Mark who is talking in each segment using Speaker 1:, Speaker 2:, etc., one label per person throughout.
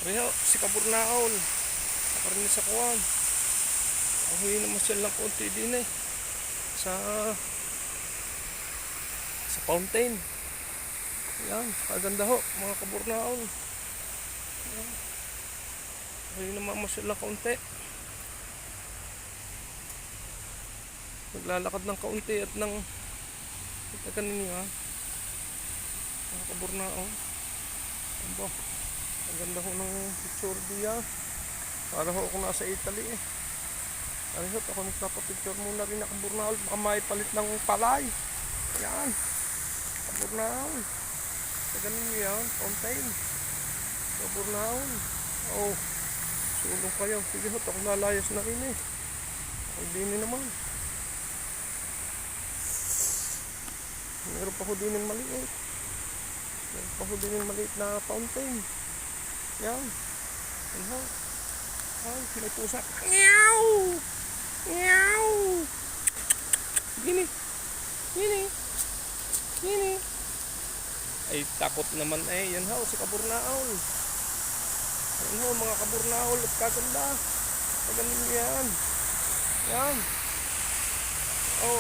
Speaker 1: Reho, si Kaburnaol. Nakarin sa kuwan. Ahoy naman siya lang konti din eh. Sa fountain. Yan, kaganda ho, mga Kaburnaol. Yan. Ahoy naman siya lang konti. Naglalakad ng kaunti at ng kita kanina ha. Mga Kaburnaol. Aba, ang ganda ho ng picture diya. Para ho ako nasa Italy eh. Ayun, ako nagpapapicture muna rin na Kaburnaol. Baka maipalit ng palay. Yan. Kaburnaol. Sa ganun yan. Fountain. Kaburnaol. Oh. Sulong kayo. Sige ho, ako lalayas na rin eh. Ako din naman. Meron pa ho din yung maliit. Meron pa ho din yung maliit na fountain. Yan. Yan ho. Ay, may pusa. Meow! Meow! Gini. Gini. Gini. Ay, takot naman eh. Yan ho, si Kaburnaol. Yan ho, mga Kaburnaol at kaganda. Kagaling yan. Yan. Oh.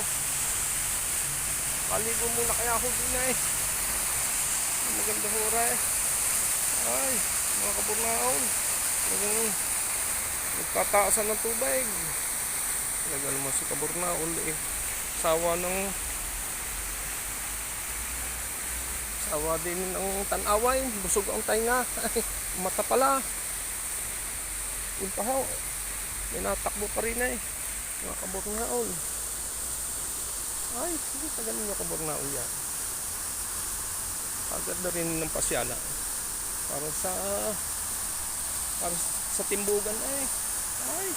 Speaker 1: Paligo muna kaya ako din eh. Maganda hura eh. Ay, mga Kaburnaol. Nagtataasan ng tubig. Talaga naman si Kaburnaol eh. Sawa din ng tanaway. Busog ang tainga. Mata pala. Yun pa ho. May natakbo pa rin eh. Mga Kaburnaol. Ay, sige, tagal mga Kaburnaol yan. Agad na rin ng pasyalan. Para sa timbugan eh. Ay.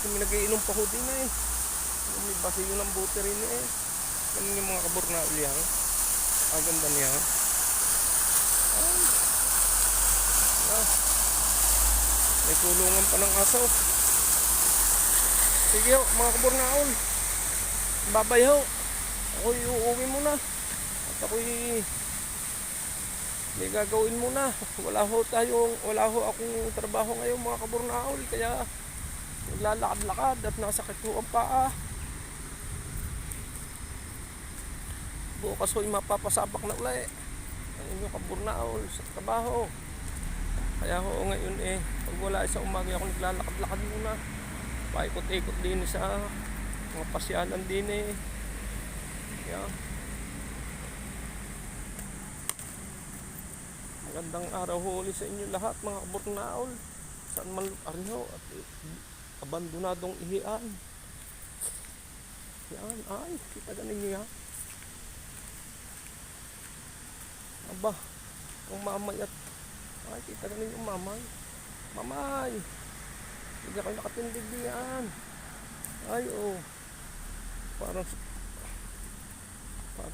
Speaker 1: Kung may nagiinom pa ho din eh. May basiyo ng buti rin eh. Ganun yung mga Kaburnaol yan. Ang ganda niya. Ay. Ah. May kulungan pa ng aso. Sige ho, mga Kaburnaol. Babay ho. Ako'y uuwi muna. At ako'y may gagawin muna. Wala ho akong trabaho ngayon mga Kaburnaol. Kaya naglalakad-lakad at nasakit ho ang paa. Bukas ho'y mapapasabak na uli ang inyong Kaburnaol sa trabaho. Kaya ho ngayon eh, pag wala sa umaga ako naglalakad-lakad muna. Paikot-ikot din sa mga pasyalan din eh. Yan. Magandang araw ho ulit sa inyo lahat mga Kaburnaol. Saan man ariho at abandonadong ihian. Yan, ay, kita ganin nyo yan. Aba, ang mamay at ay, kita ganin yung mamay. Mamay, hindi kayo nakatindig diyan. Ay, oh. Parang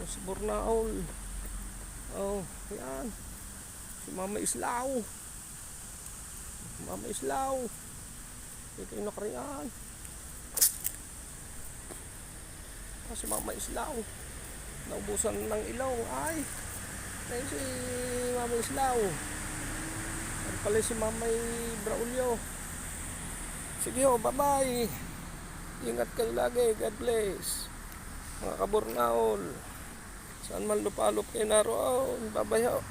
Speaker 1: si Burnaol. Oh, yan. Si Mama Islaw. Mama Islaw. Ito yung nakariyan. Si Mama Islaw. Naubusan ng ilaw. Ay. Ay si Mama Islaw. Ay pala si Mama Braulio. Sige ho, bye-bye. Ingat kayo lagi. God bless. Mga Kaburnaol. Saan man lupalop kayo naroon. Bye-bye ho.